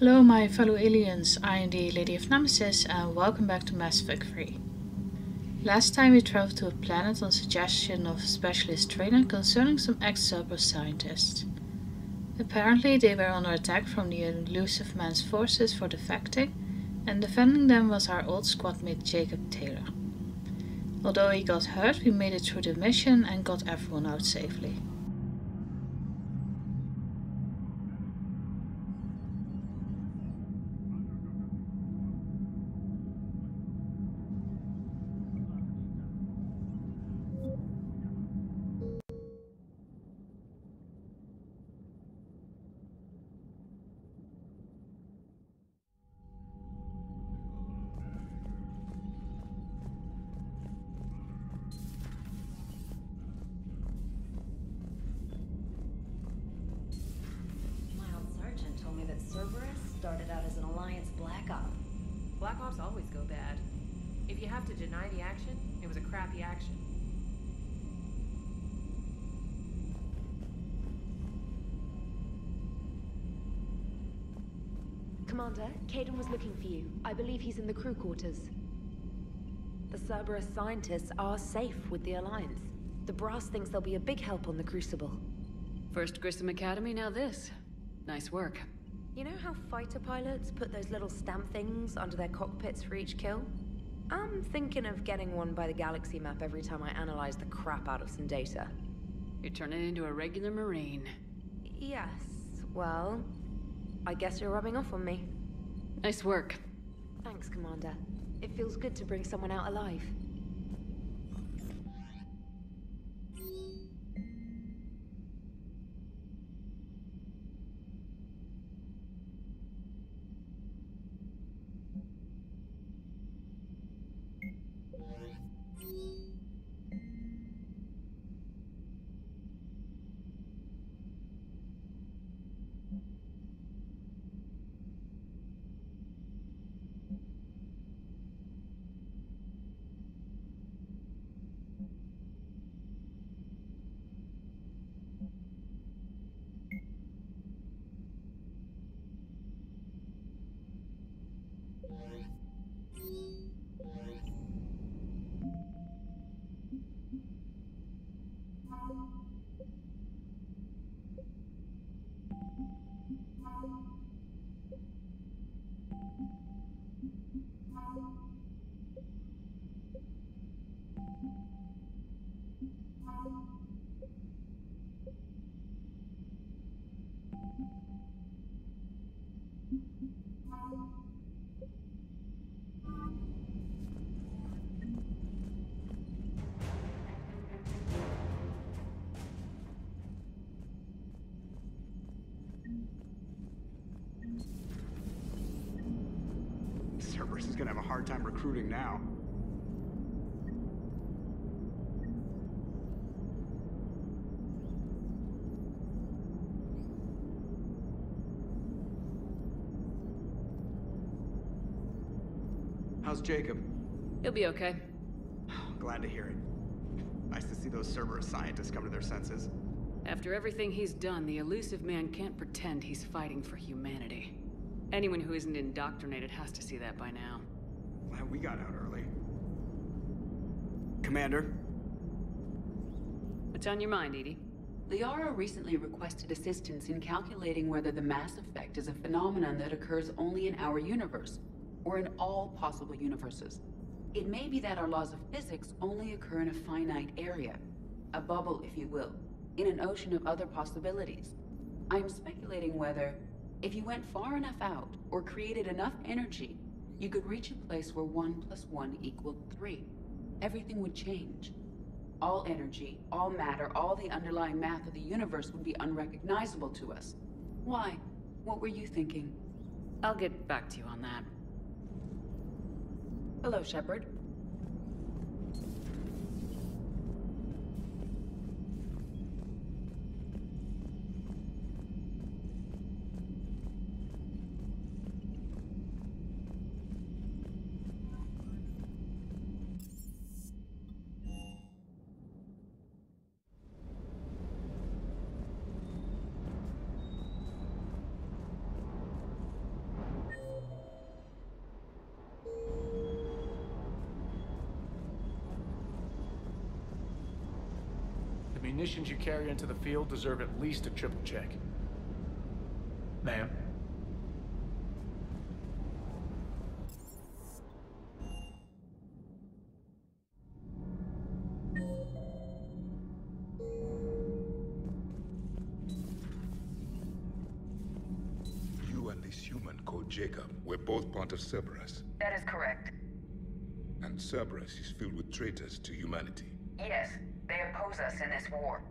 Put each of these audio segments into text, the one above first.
Hello, my fellow aliens. I am the Lady of Nemesis, and welcome back to Mass Effect 3. Last time we traveled to a planet on suggestion of a specialist trainer concerning some ex-Cerberus scientists. Apparently, they were under attack from the elusive man's forces for defecting, and defending them was our old squad mate Jacob Taylor. Although he got hurt, we made it through the mission and got everyone out safely. My old sergeant told me that Cerberus started out as an Alliance Black Op. Black Ops always go bad. If you have to deny the action, it was a crappy action. Commander, Caden was looking for you. I believe he's in the crew quarters. The Cerberus scientists are safe with the Alliance. The brass thinks they'll be a big help on the Crucible. First Grissom Academy, now this. Nice work. You know how fighter pilots put those little stamp things under their cockpits for each kill? I'm thinking of getting one by the galaxy map every time I analyze the crap out of some data. You're turning into a regular Marine. Yes, well, I guess you're rubbing off on me. Nice work. Thanks, Commander. It feels good to bring someone out alive. Cerberus is gonna have a hard time recruiting now. How's Jacob? He'll be okay. Glad to hear it. Nice to see those Cerberus scientists come to their senses. After everything he's done, the elusive man can't pretend he's fighting for humanity. Anyone who isn't indoctrinated has to see that by now. Glad we got out early. Commander? What's on your mind, Edie? Liara recently requested assistance in calculating whether the mass effect is a phenomenon that occurs only in our universe, or in all possible universes. It may be that our laws of physics only occur in a finite area, a bubble, if you will, in an ocean of other possibilities. I'm speculating whether, if you went far enough out, or created enough energy, you could reach a place where 1 + 1 = 3. Everything would change. All energy, all matter, all the underlying math of the universe would be unrecognizable to us. Why? What were you thinking? I'll get back to you on that. Hello, Shepard. munitions you carry into the field deserve at least a triple check. Ma'am? You and this human called Jacob were both part of Cerberus. That is correct. And Cerberus is filled with traitors to humanity. Yes, they oppose us in this war.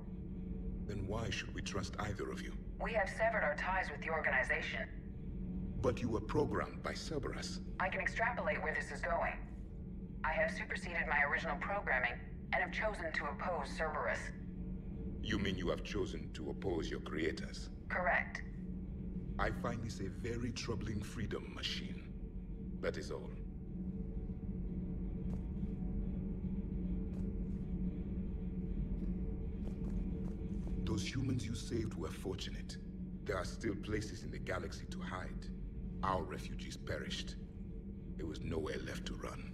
Then why should we trust either of you? We have severed our ties with the organization. But you were programmed by Cerberus. I can extrapolate where this is going. I have superseded my original programming and have chosen to oppose Cerberus. You mean you have chosen to oppose your creators? Correct. I find this a very troubling freedom machine. That is all. Those humans you saved were fortunate. There are still places in the galaxy to hide. Our refugees perished. There was nowhere left to run.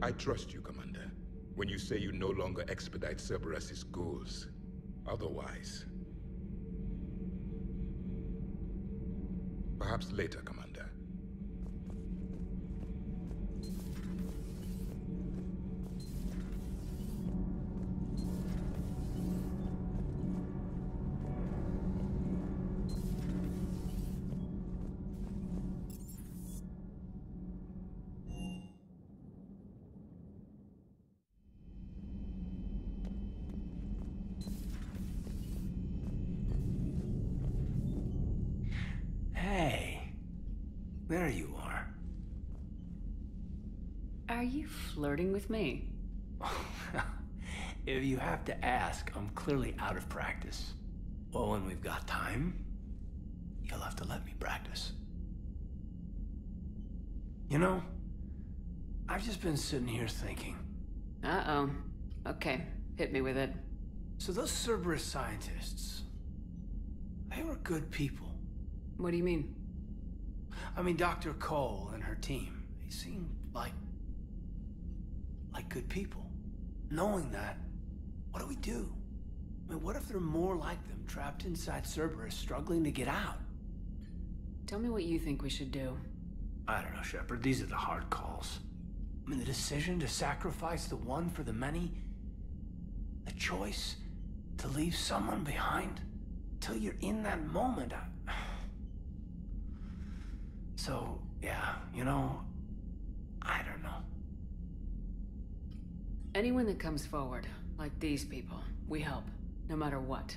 I trust you, Commander, when you say you no longer expedite Cerberus's goals. Otherwise... Perhaps later, Commander. Hey, there you are. Are you flirting with me? If you have to ask, I'm clearly out of practice. Well, when we've got time, you'll have to let me practice. You know, I've just been sitting here thinking. Uh-oh. Okay, hit me with it. So those Cerberus scientists, they were good people. What do you mean? I mean, Dr. Cole and her team, they seemed like good people. Knowing that, what do we do? I mean, what if there are more like them trapped inside Cerberus struggling to get out? Tell me what you think we should do. I don't know, Shepard. These are the hard calls. I mean, the decision to sacrifice the one for the many, the choice to leave someone behind till you're in that moment. So, yeah, you know, I don't know. Anyone that comes forward, like these people, we help, no matter what.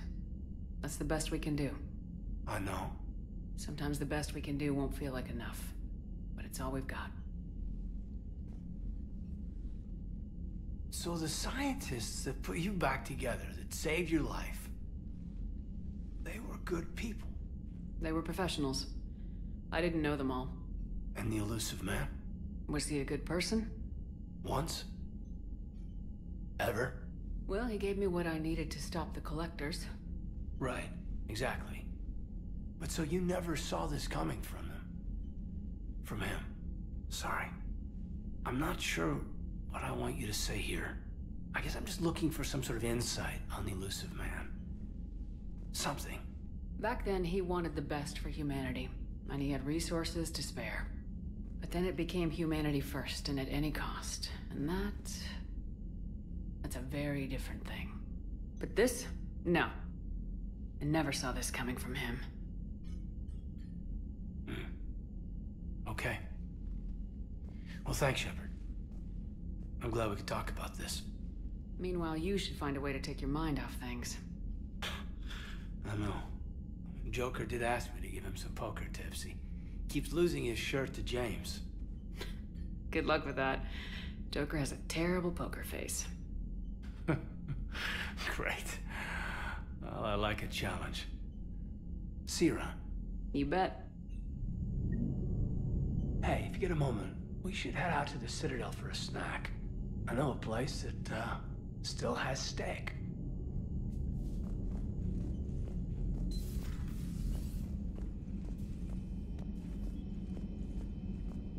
That's the best we can do. I know. Sometimes the best we can do won't feel like enough, but it's all we've got. So the scientists that put you back together, that saved your life, they were good people. They were professionals. I didn't know them all. And the elusive man? Was he a good person? Once? Ever? Well, he gave me what I needed to stop the collectors. Right, exactly. But so you never saw this coming from them? From him? Sorry. I'm not sure what I want you to say here. I guess I'm just looking for some sort of insight on the elusive man. Something. Back then, he wanted the best for humanity, and he had resources to spare. But then it became humanity first, and at any cost. And that's a very different thing. But this? No. I never saw this coming from him. Okay. Well, thanks, Shepard. I'm glad we could talk about this. Meanwhile, you should find a way to take your mind off things. I know. Joker did ask me to give him some poker tips. He keeps losing his shirt to James. Good luck with that. Joker has a terrible poker face. Great. Well, I like a challenge. See you around. You bet. Hey, if you get a moment, we should head out to the Citadel for a snack. I know a place that, still has steak.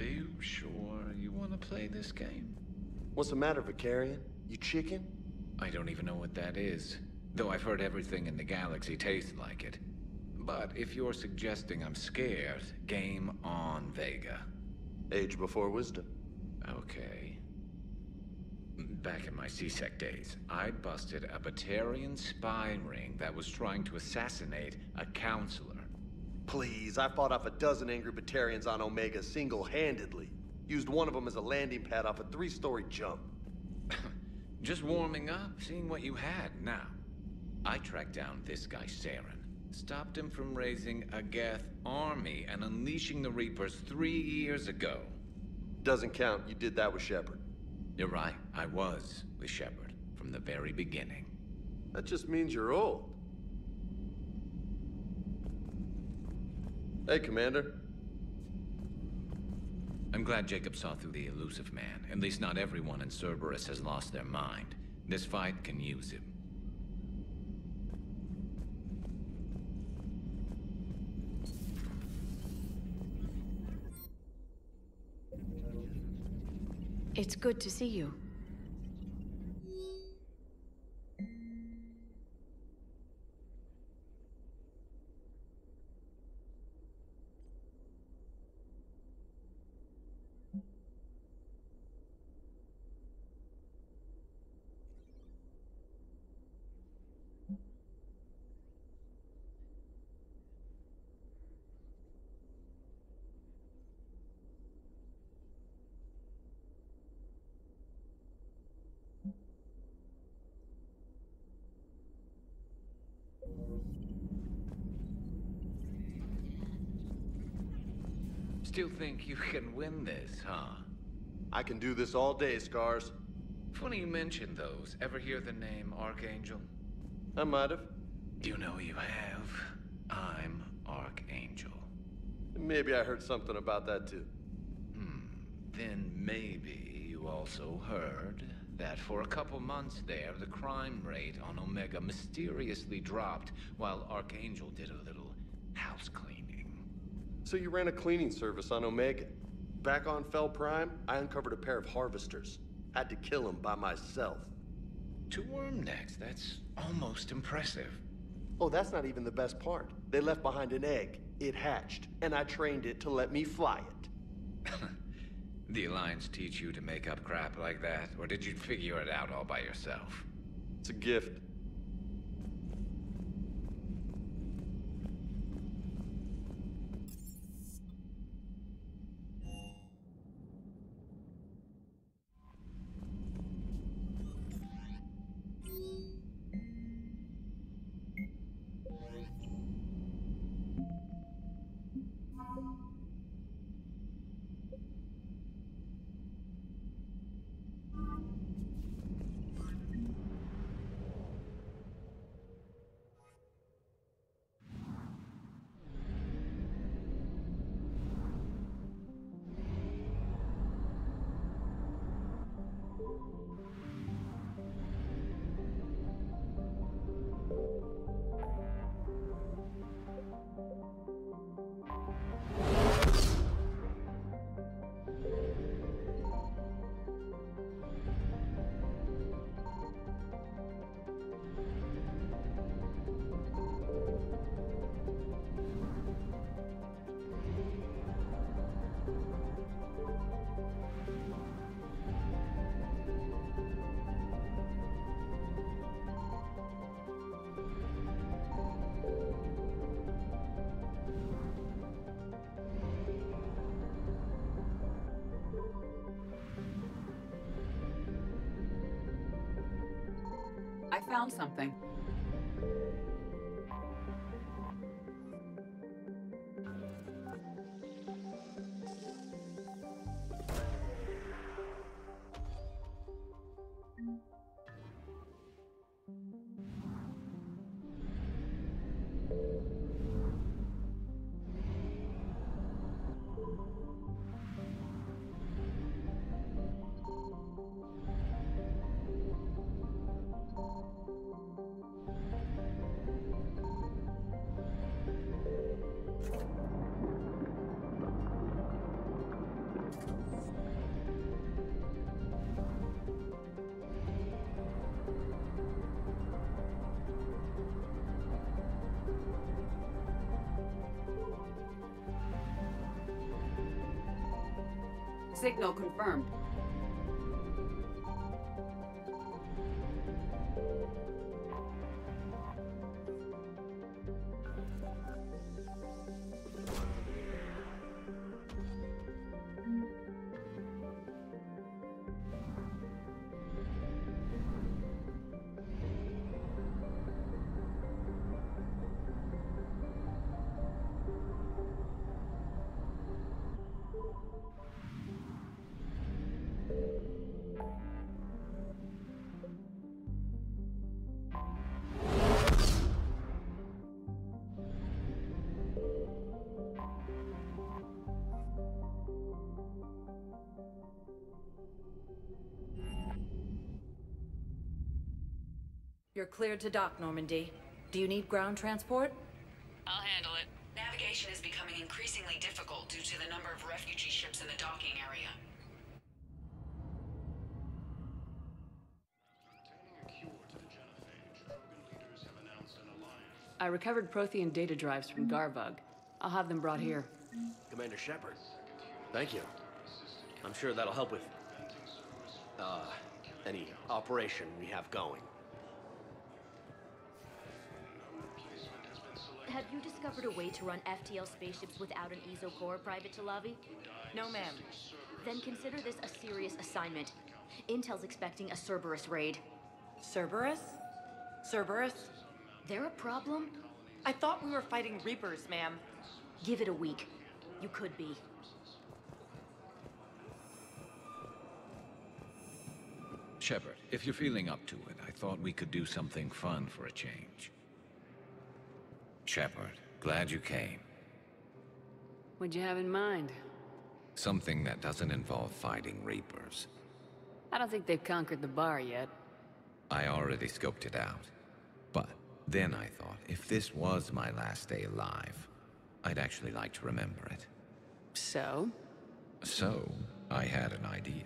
Are you sure you want to play this game? What's the matter, Vicarian? You chicken? I don't even know what that is, though I've heard everything in the galaxy tastes like it. But if you're suggesting I'm scared, game on, Vega. Age before wisdom. Okay. Back in my C-Sec days, I busted a Batarian spy ring that was trying to assassinate a counselor. Please, I fought off a dozen angry Batarians on Omega single-handedly. Used one of them as a landing pad off a 3-story jump. Just warming up, seeing what you had. Now, I tracked down this guy, Saren. Stopped him from raising a Geth army and unleashing the Reapers 3 years ago. Doesn't count. You did that with Shepard. You're right. I was with Shepard from the very beginning. That just means you're old. Hey, Commander. I'm glad Jacob saw through the elusive man. At least not everyone in Cerberus has lost their mind. This fight can use him. It's good to see you. Still think you can win this, huh? I can do this all day, Scars. Funny you mention those. Ever hear the name Archangel? I might have. You know you have. I'm Archangel. Maybe I heard something about that too. Then maybe you also heard that for a couple months there, the crime rate on Omega mysteriously dropped while Archangel did a little house cleaning. So you ran a cleaning service on Omega. Back on Fel Prime, I uncovered a pair of harvesters. Had to kill them by myself. 2 worm necks, that's almost impressive. Oh, that's not even the best part. They left behind an egg. It hatched, and I trained it to let me fly it. The Alliance teach you to make up crap like that, or did you figure it out all by yourself? It's a gift. I found something. Signal confirmed. You're cleared to dock, Normandy. Do you need ground transport? I'll handle it. Navigation is becoming increasingly difficult due to the number of refugee ships in the docking area. I recovered Prothean data drives from Garbug. I'll have them brought here. Commander Shepard, thank you. I'm sure that'll help with, any operation we have going. Have you discovered a way to run FTL spaceships without an ESO core, Private Talavi? No, ma'am. Then consider this a serious assignment. Intel's expecting a Cerberus raid. Cerberus? Cerberus? They're a problem? I thought we were fighting Reapers, ma'am. Give it a week. You could be. Shepard, if you're feeling up to it, I thought we could do something fun for a change. Shepard, glad you came. What'd you have in mind? Something that doesn't involve fighting Reapers. I don't think they've conquered the bar yet. I already scoped it out. But then I thought, if this was my last day alive, I'd actually like to remember it. So? So, I had an idea.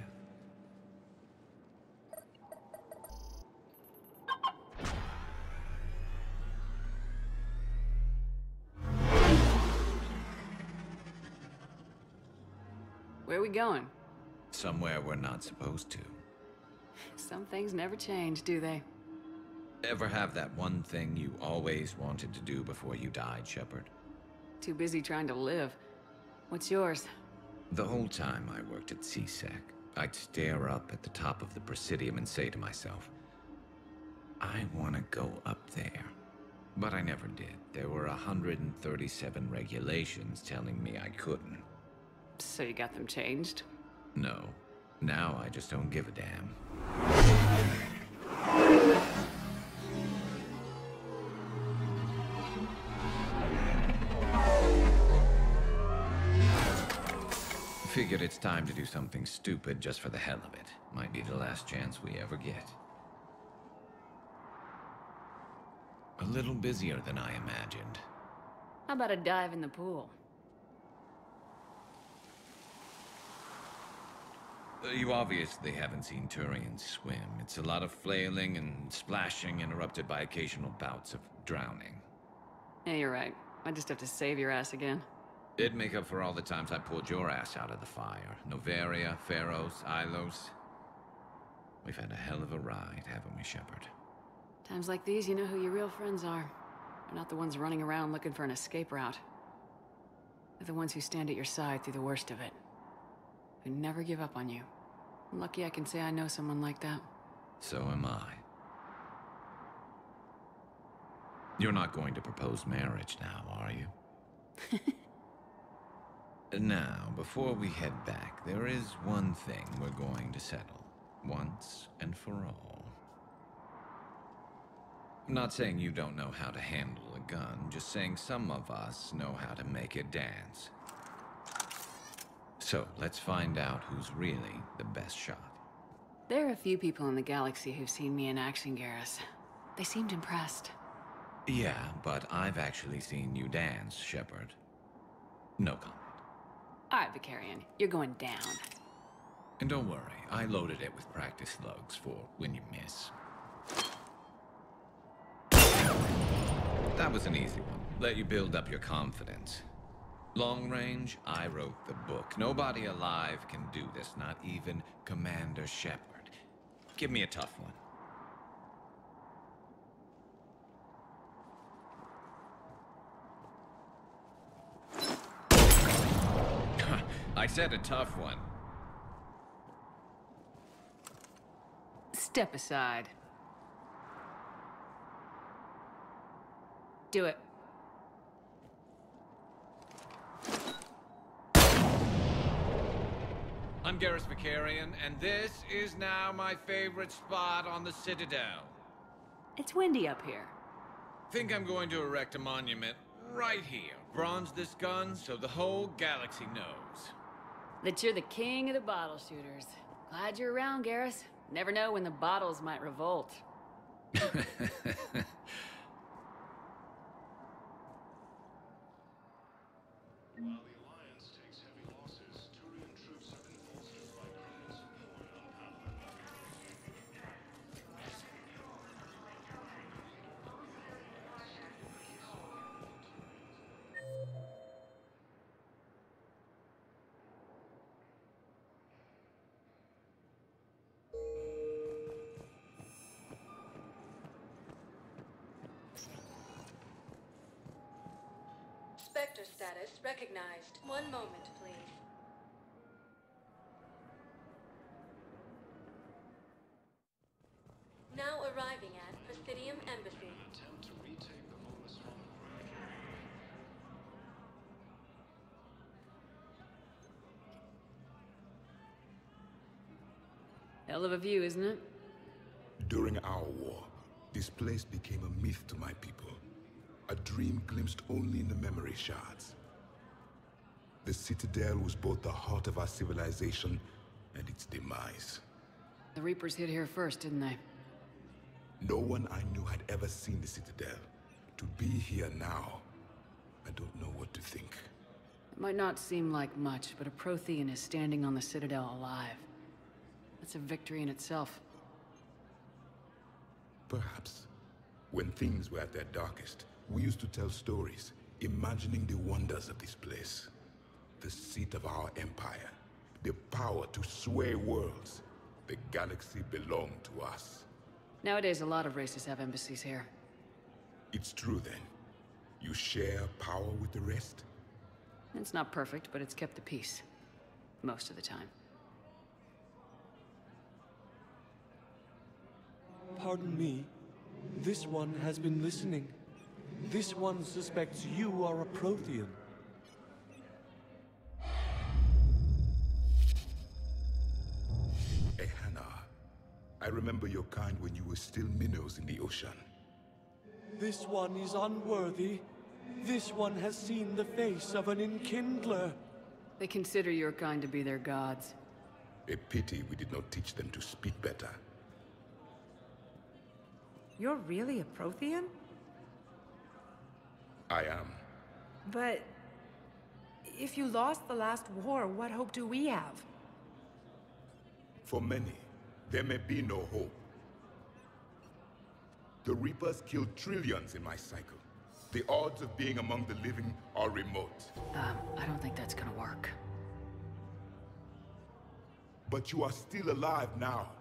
Where are we going? Somewhere we're not supposed to. Some things never change, do they? Ever have that one thing you always wanted to do before you died, Shepard? Too busy trying to live. What's yours? The whole time I worked at CSEC, I'd stare up at the top of the Presidium and say to myself, I want to go up there. But I never did. There were 137 regulations telling me I couldn't. So you got them changed? No. Now I just don't give a damn. Figured it's time to do something stupid just for the hell of it. Might be the last chance we ever get. A little busier than I imagined. How about a dive in the pool? You obviously haven't seen Turians swim. It's a lot of flailing and splashing, interrupted by occasional bouts of drowning. Yeah, you're right. I just have to save your ass again. It'd make up for all the times I pulled your ass out of the fire. Noveria, Pharos, Ilos. We've had a hell of a ride, haven't we, Shepard? Times like these, you know who your real friends are. They're not the ones running around looking for an escape route. They're the ones who stand at your side through the worst of it. Who never give up on you. I'm lucky I can say I know someone like that. So am I. You're not going to propose marriage now, are you? Now, before we head back, there is one thing we're going to settle. Once and for all. I'm not saying you don't know how to handle a gun, just saying some of us know how to make it dance. So, let's find out who's really the best shot. There are a few people in the galaxy who've seen me in action, Garrus. They seemed impressed. Yeah, but I've actually seen you dance, Shepard. No comment. All right, Vicarian, you're going down. And don't worry, I loaded it with practice slugs for when you miss. That was an easy one. Let you build up your confidence. Long range, I wrote the book. Nobody alive can do this, not even Commander Shepard. Give me a tough one. I said a tough one. Step aside. Do it. I'm Garrus Vakarian, and this is now my favorite spot on the Citadel. It's windy up here. Think I'm going to erect a monument right here. Bronze this gun so the whole galaxy knows. That you're the king of the bottle shooters. Glad you're around, Garrus. Never know when the bottles might revolt. Spectre status recognized. One moment, please. Now arriving at Presidium Embassy. Hell of a view, isn't it? During our war, this place became a myth to my people. A dream glimpsed only in the memory shards. The Citadel was both the heart of our civilization and its demise. The Reapers hit here first, didn't they? No one I knew had ever seen the Citadel. To be here now, I don't know what to think. It might not seem like much, but a Prothean is standing on the Citadel alive. That's a victory in itself. Perhaps. When things were at their darkest, we used to tell stories, imagining the wonders of this place. The seat of our empire. The power to sway worlds. The galaxy belonged to us. Nowadays, a lot of races have embassies here. It's true then. You share power with the rest? It's not perfect, but it's kept the peace. Most of the time. Pardon me. This one has been listening. This one suspects you are a Prothean. Ehana, I remember your kind when you were still minnows in the ocean. This one is unworthy. This one has seen the face of an enkindler. They consider your kind to be their gods. A pity we did not teach them to speak better. You're really a Prothean? I am. But if you lost the last war, what hope do we have? For many, there may be no hope. The Reapers killed trillions in my cycle. The odds of being among the living are remote. I don't think that's gonna work. But you are still alive now.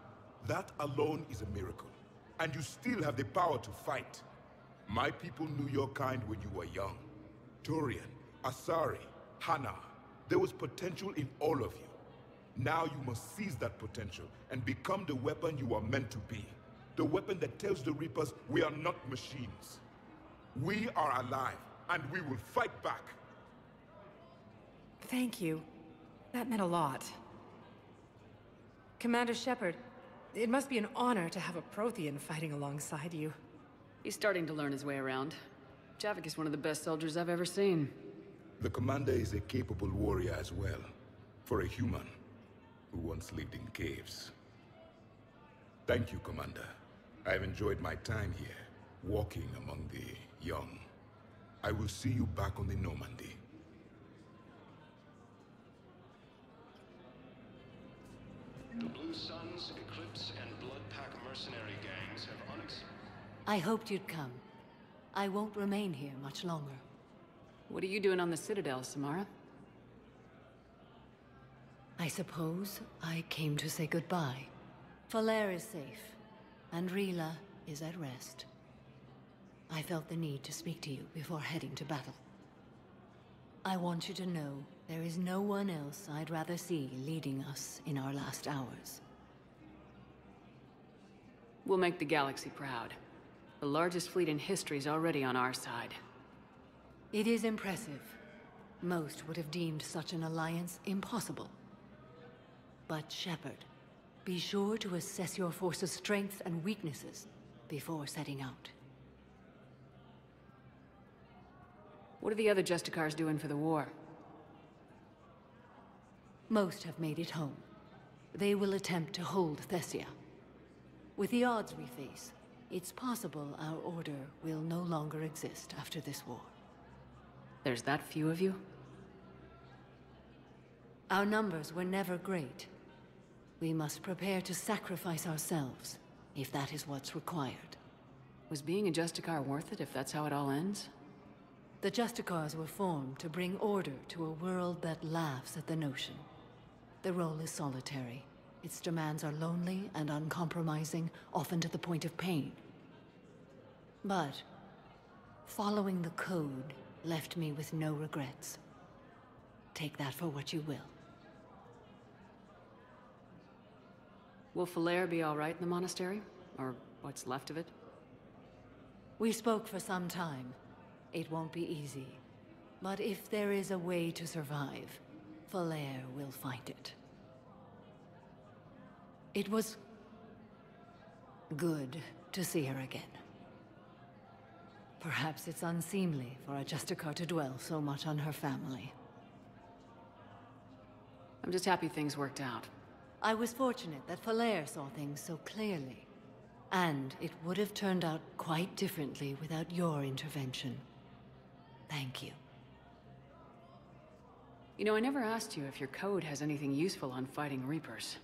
That alone is a miracle. And you still have the power to fight. My people knew your kind when you were young. Turian, Asari, Hana. There was potential in all of you. Now you must seize that potential and become the weapon you are meant to be. The weapon that tells the Reapers we are not machines. We are alive, and we will fight back. Thank you. That meant a lot. Commander Shepard, it must be an honor to have a Prothean fighting alongside you. He's starting to learn his way around. Javik is one of the best soldiers I've ever seen. The commander is a capable warrior as well. For a human who once lived in caves. Thank you, Commander. I've enjoyed my time here, walking among the young. I will see you back on the Normandy. The Blue Suns, Eclipse, and Bloodpack mercenary gangs have I hoped you'd come. I won't remain here much longer. What are you doing on the Citadel, Samara? I suppose I came to say goodbye. Falair is safe, and Rila is at rest. I felt the need to speak to you before heading to battle. I want you to know there is no one else I'd rather see leading us in our last hours. We'll make the galaxy proud. The largest fleet in history is already on our side. It is impressive. Most would have deemed such an alliance impossible. But Shepard, be sure to assess your force's strengths and weaknesses before setting out. What are the other Justicars doing for the war? Most have made it home. They will attempt to hold Thessia. With the odds we face, it's possible our order will no longer exist after this war. There's that few of you? Our numbers were never great. We must prepare to sacrifice ourselves, if that is what's required. Was being a Justicar worth it if that's how it all ends? The Justicars were formed to bring order to a world that laughs at the notion. The role is solitary. Its demands are lonely and uncompromising, often to the point of pain. But following the code left me with no regrets. Take that for what you will. Will Falair be all right in the monastery? Or what's left of it? We spoke for some time. It won't be easy. But if there is a way to survive, Falair will find it. It was good to see her again. Perhaps it's unseemly for a Justicar to dwell so much on her family. I'm just happy things worked out. I was fortunate that Falair saw things so clearly. And it would have turned out quite differently without your intervention. Thank you. You know, I never asked you if your code has anything useful on fighting Reapers.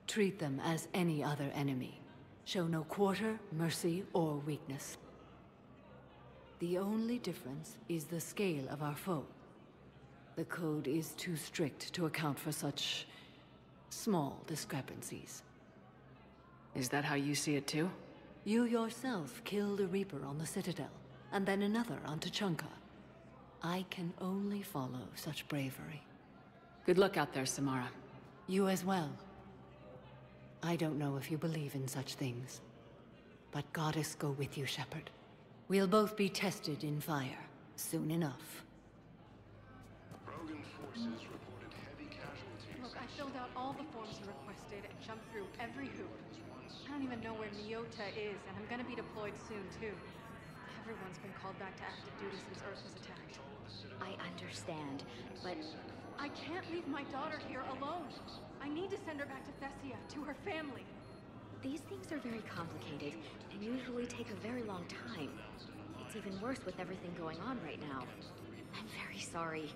Treat them as any other enemy. Show no quarter, mercy, or weakness. The only difference is the scale of our foe. The code is too strict to account for such small discrepancies. Is that how you see it too? You yourself killed a Reaper on the Citadel, and then another on Tuchanka. I can only follow such bravery. Good luck out there, Samara. You as well. I don't know if you believe in such things, but Goddess go with you, Shepard. We'll both be tested in fire, soon enough. Rogan forces reported heavy casualties. Look, I filled out all the forms you requested and jumped through every hoop. I don't even know where Nyota is, and I'm gonna be deployed soon, too. Everyone's been called back to active duty since Earth was attacked. I understand, but I can't leave my daughter here alone. I need to send her back to Thessia, to her family. these things are very complicated and usually take a very long time. It's even worse with everything going on right now. I'm very sorry.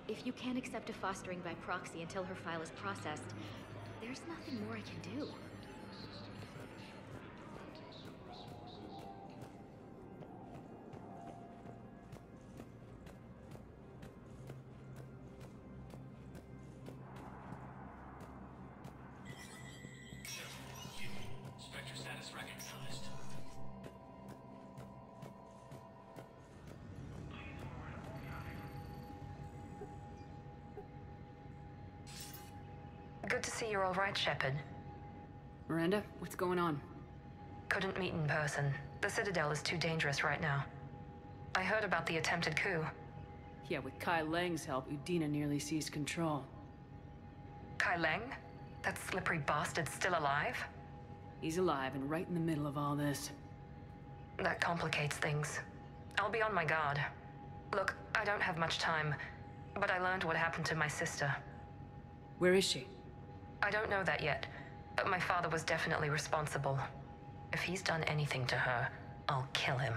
If you can't accept a fostering by proxy until her file is processed, there's nothing more I can do. Spectre status recognized. Good to see you're all right, Shepard. Miranda, what's going on? Couldn't meet in person. The Citadel is too dangerous right now. I heard about the attempted coup. Yeah, with Kai Lang's help, Udina nearly seized control. Kai Lang? That slippery bastard's still alive? He's alive and right in the middle of all this. That complicates things. I'll be on my guard. Look, I don't have much time, but I learned what happened to my sister. Where is she? I don't know that yet, but my father was definitely responsible. If he's done anything to her, I'll kill him.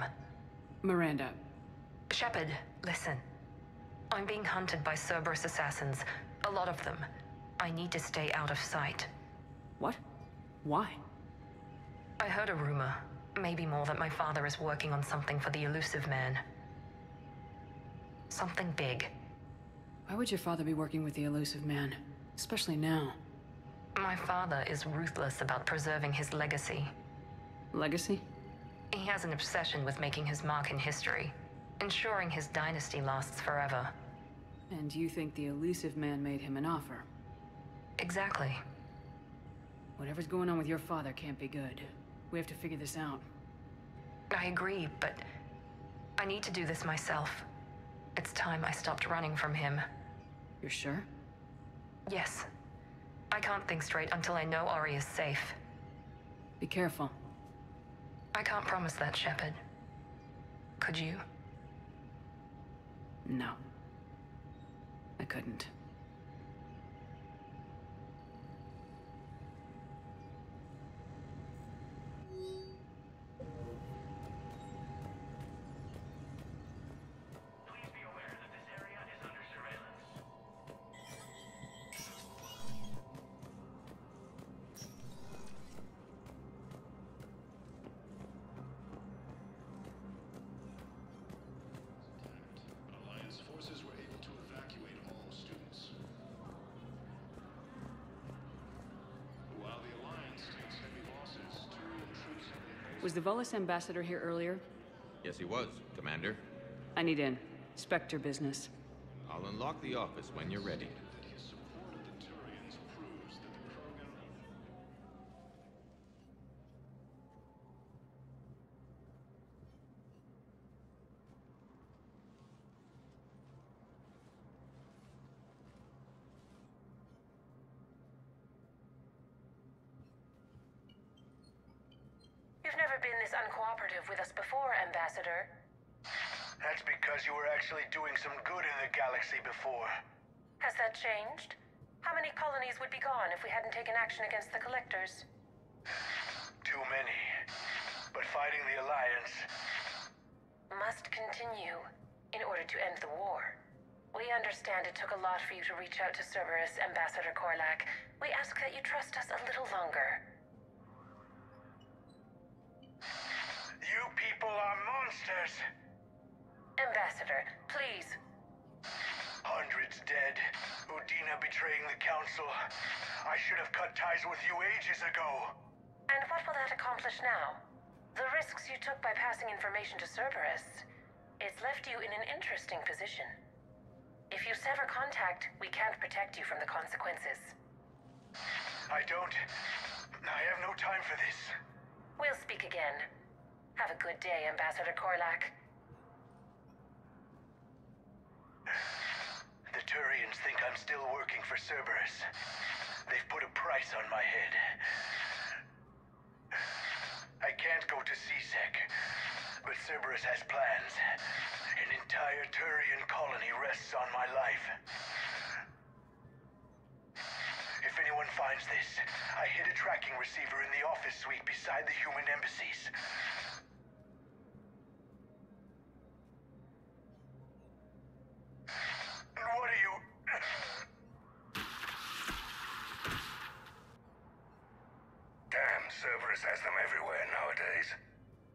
Miranda. Shepard, listen. I'm being hunted by Cerberus assassins. A lot of them. I need to stay out of sight. What? Why? I heard a rumor, maybe more, that my father is working on something for the Elusive Man. Something big. Why would your father be working with the elusive man? Especially now. My father is ruthless about preserving his legacy. Legacy? He has an obsession with making his mark in history, ensuring his dynasty lasts forever. And you think the elusive man made him an offer? Exactly. Whatever's going on with your father can't be good. We have to figure this out. I agree, but I need to do this myself. It's time I stopped running from him. You're sure? Yes. I can't think straight until I know Ori is safe. Be careful. I can't promise that, Shepard. Could you? No. I couldn't. Alliance forces were able to evacuate all students. While the Alliance takes heavy losses, Turian troops have been... Was the Volus ambassador here earlier? Yes, he was, Commander. I need in. Spectre business. I'll unlock the office when you're ready. that his support of the Turians proves that the Krogan... You've never been this uncooperative with us before, Ambassador. That's because you were actually doing some good in the galaxy before. Has that changed? How many colonies would be gone if we hadn't taken action against the Collectors? Too many. But fighting the Alliance... Must continue in order to end the war. We understand it took a lot for you to reach out to Cerberus, Ambassador Korlak. We ask that you trust us a little longer. You people are monsters! Ambassador, please. Hundreds dead. Udina betraying the Council. I should have cut ties with you ages ago. And what will that accomplish now? The risks you took by passing information to Cerberus. It's left you in an interesting position. If you sever contact, we can't protect you from the consequences. I have no time for this. We'll speak again. Have a good day, Ambassador Korlak. The Turians think I'm still working for Cerberus. They've put a price on my head. I can't go to CSEC, but Cerberus has plans. An entire Turian colony rests on my life. If anyone finds this, I hid a tracking receiver in the office suite beside the human embassies. What are you... Damn, Cerberus has them everywhere nowadays.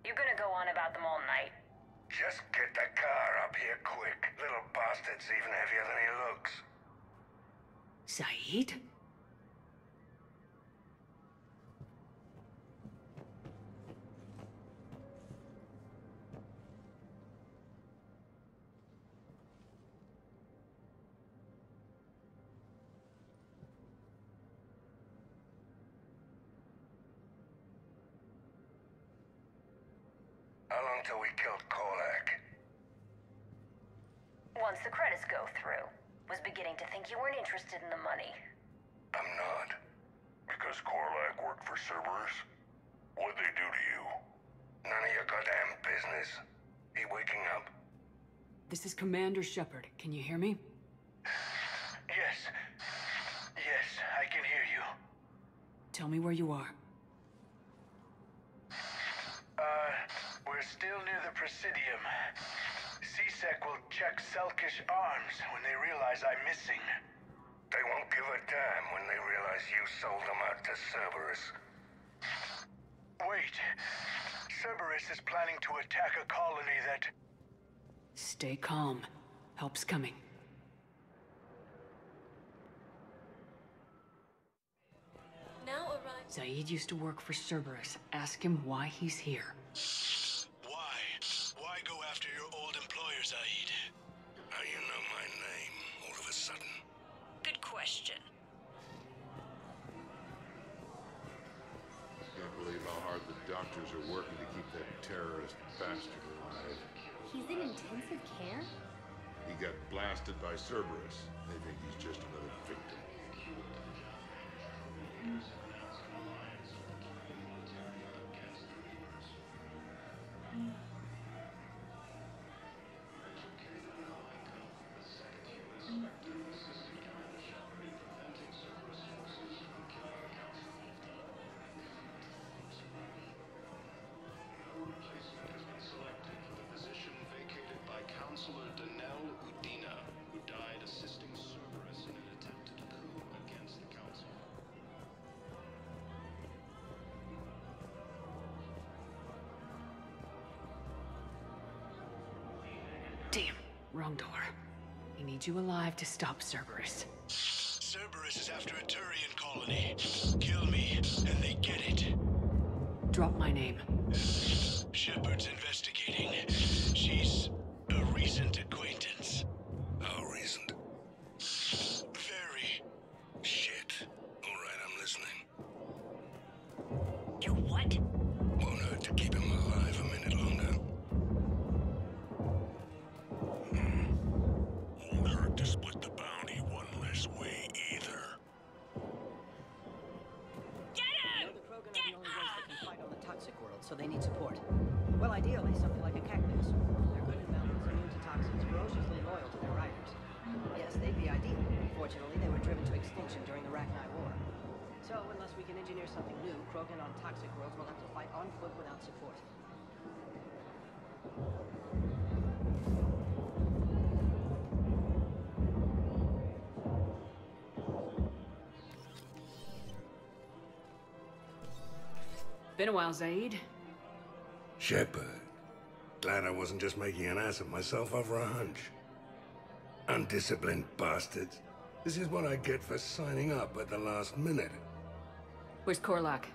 You gonna go on about them all night? Just get the car up here quick. Little bastard's even heavier than he looks. Saeed? How long till we killed Korlak? Once the credits go through. Was beginning to think you weren't interested in the money. I'm not. Because Korlak worked for Cerberus? What'd they do to you? None of your goddamn business. He waking up? This is Commander Shepard. Can you hear me? Yes. Yes, I can hear you. Tell me where you are. We're still near the Presidium. CSEC will check Selkish arms when they realize I'm missing. They won't give a damn when they realize you sold them out to Cerberus. Wait. Cerberus is planning to attack a colony that... Stay calm. Help's coming. Now arrive. Zaid used to work for Cerberus. Ask him why he's here. Why? Why go after your old employer, Zaid? How you know my name all of a sudden? Good question. Can't believe how hard the doctors are working to keep that terrorist bastard alive. He's in intensive care? He got blasted by Cerberus. They think he's just another victim. Selected for the position vacated by Counselor Danelle Udina, who died assisting Cerberus in an attempted coup against the Council. Damn, wrong door. He needs you alive to stop Cerberus. Cerberus is after a Turian colony. Kill me, and they get it. Drop my name. Shepard's investigating. She's a recent acquaintance. How recent? Very. Shit. All right, I'm listening. You what? Won't hurt to keep him alive a minute longer. Won't hurt to split the bounty one less way either. Get him! The Krogan are the only ones that can fight on the toxic world, so they need support. Well, ideally, something like a cactus. They're good in balance, immune to toxins, ferociously loyal to their riders. Yes, they'd be ideal. Fortunately, they were driven to extinction during the Rachni War. So, unless we can engineer something new, Krogan on toxic worlds will have to fight on foot without support. Been a while, Zaid. Shepard. Glad I wasn't just making an ass of myself over a hunch. Undisciplined bastards. This is what I get for signing up at the last minute. Where's Korlak?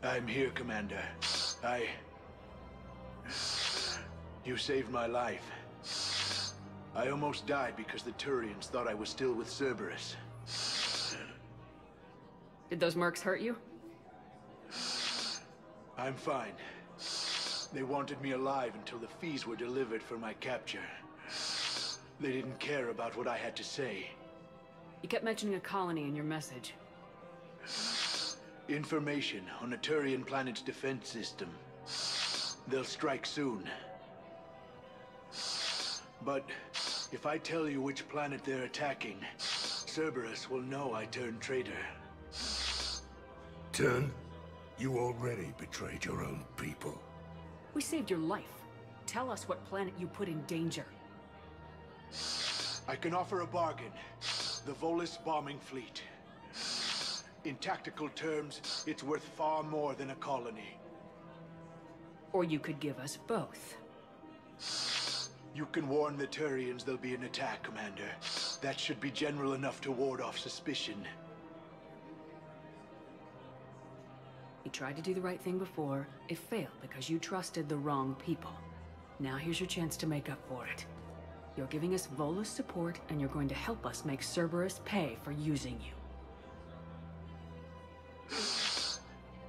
I'm here, Commander. You saved my life. I almost died because the Turians thought I was still with Cerberus. Did those mercs hurt you? I'm fine. They wanted me alive until the fees were delivered for my capture. They didn't care about what I had to say. You kept mentioning a colony in your message. Information on a Turian planet's defense system. They'll strike soon. But if I tell you which planet they're attacking, Cerberus will know I turned traitor. Turn? You already betrayed your own people. We saved your life. Tell us what planet you put in danger. I can offer a bargain. The Volus bombing fleet. In tactical terms, it's worth far more than a colony. Or you could give us both. You can warn the Turians there'll be an attack, Commander. That should be general enough to ward off suspicion. You tried to do the right thing before. It failed because you trusted the wrong people. Now here's your chance to make up for it. You're giving us Volus support, and you're going to help us make Cerberus pay for using you.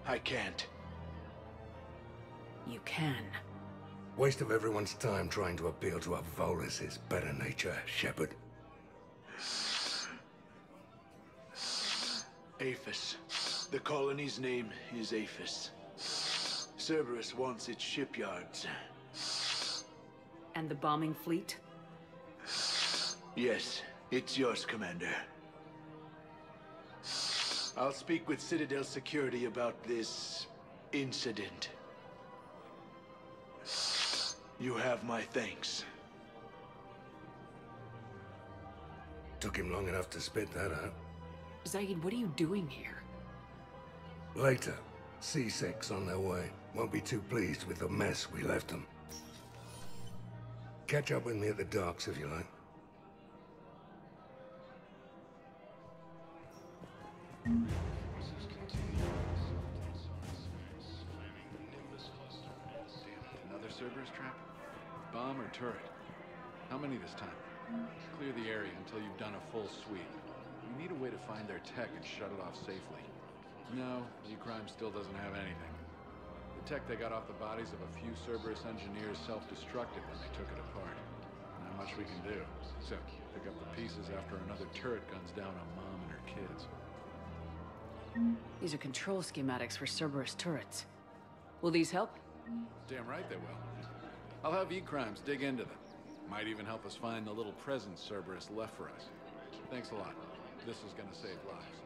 I can't. You can. Waste of everyone's time trying to appeal to a Volus' better nature, Shepard. Aphis. The colony's name is Aphis. Cerberus wants its shipyards. And the bombing fleet? Yes, it's yours, Commander. I'll speak with Citadel Security about this incident. You have my thanks. Took him long enough to spit that out. Zaid, what are you doing here? Later, C6 on their way. Won't be too pleased with the mess we left them. Catch up with me at the docks if you like. Another Cerberus trap? Bomb or turret? How many this time? Clear the area until you've done a full sweep. We need a way to find their tech and shut it off safely. No, E-Crime still doesn't have anything. The tech they got off the bodies of a few Cerberus engineers self-destructed when they took it apart. Not much we can do, except pick up the pieces after another turret guns down a mom and her kids. These are control schematics for Cerberus turrets. Will these help? Damn right they will. I'll have E-Crimes dig into them. Might even help us find the little present Cerberus left for us. Thanks a lot. This is gonna save lives.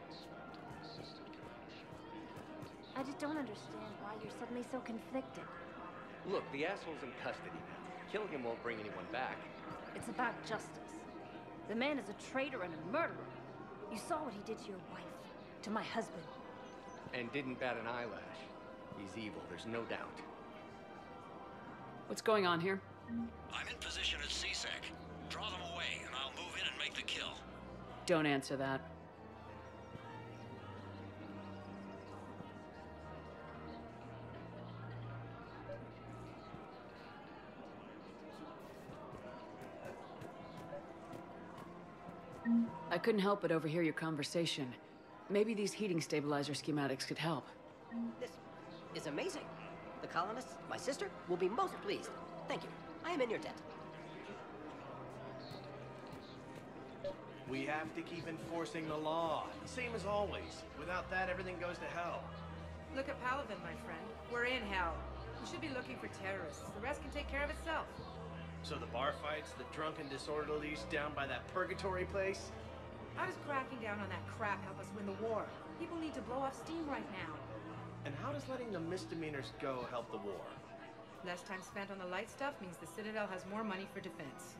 I just don't understand why you're suddenly so conflicted. Look, the asshole's in custody now. Killing him won't bring anyone back. It's about justice. The man is a traitor and a murderer. You saw what he did to your wife, to my husband. And didn't bat an eyelash. He's evil, there's no doubt. What's going on here? I'm in position at CSEC. Draw them away, and I'll move in and make the kill. Don't answer that. I couldn't help but overhear your conversation. Maybe these heating stabilizer schematics could help. This is amazing. The colonists, my sister, will be most pleased. Thank you. I am in your debt. We have to keep enforcing the law. Same as always. Without that, everything goes to hell. Look at Paladin, my friend. We're in hell. We should be looking for terrorists. The rest can take care of itself. So the bar fights, the drunken disorderlies down by that purgatory place? How does cracking down on that crap help us win the war? People need to blow off steam right now. And how does letting the misdemeanors go help the war? Less time spent on the light stuff means the Citadel has more money for defense.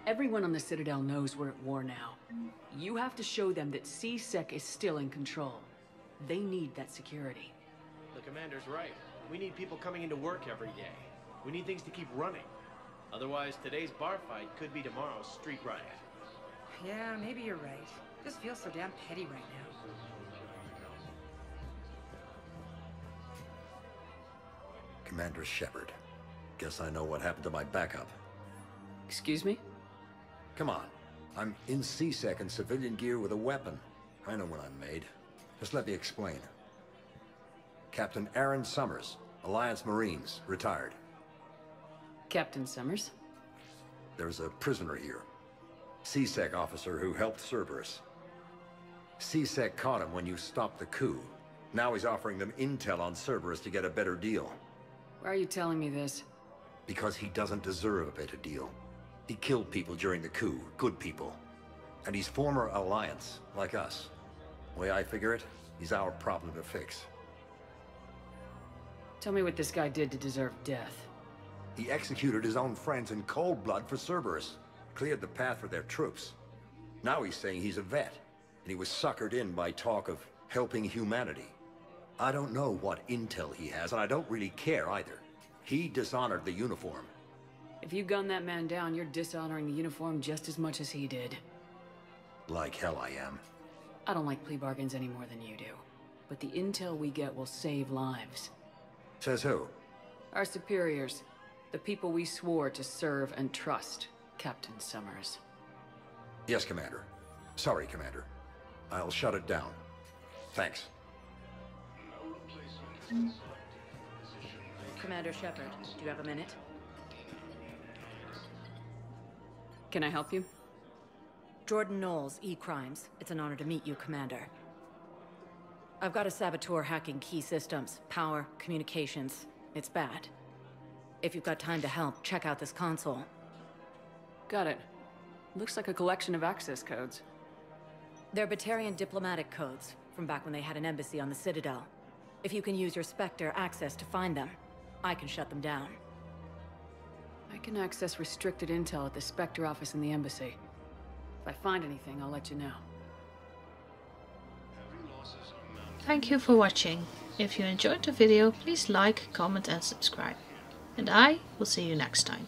Everyone on the Citadel knows we're at war now. You have to show them that CSEC is still in control. They need that security. The commander's right. We need people coming into work every day. We need things to keep running. Otherwise, today's bar fight could be tomorrow's street riot. Yeah, maybe you're right. This feels so damn petty right now. Commander Shepard. Guess I know what happened to my backup. Excuse me? Come on. I'm in CSEC in civilian gear with a weapon. I know what I'm made. Just let me explain. Captain Aaron Summers, Alliance Marines, retired. Captain Summers? There's a prisoner here. CSEC officer who helped Cerberus. CSEC caught him when you stopped the coup. Now he's offering them intel on Cerberus to get a better deal. Why are you telling me this? Because he doesn't deserve a better deal. He killed people during the coup, good people. And he's former Alliance, like us. The way I figure it, he's our problem to fix. Tell me what this guy did to deserve death. He executed his own friends in cold blood for Cerberus. Cleared the path for their troops. Now he's saying he's a vet, and he was suckered in by talk of helping humanity. I don't know what intel he has, and I don't really care either. He dishonored the uniform. If you gun that man down, you're dishonoring the uniform just as much as he did. Like hell I am. I don't like plea bargains any more than you do. But the intel we get will save lives. Says who? Our superiors. The people we swore to serve and trust, Captain Summers. Yes, Commander. Sorry, Commander. I'll shut it down. Thanks. Commander Shepard, do you have a minute? Can I help you? Jordan Knowles, E-Crimes. It's an honor to meet you, Commander. I've got a saboteur hacking key systems, power, communications. It's bad. If you've got time to help, check out this console. Got it. Looks like a collection of access codes. They're Batarian diplomatic codes, from back when they had an embassy on the Citadel. If you can use your Spectre access to find them, I can shut them down. I can access restricted intel at the Spectre office in the embassy. If I find anything, I'll let you know. Thank you for watching. If you enjoyed the video, please like, comment and subscribe. And I will see you next time.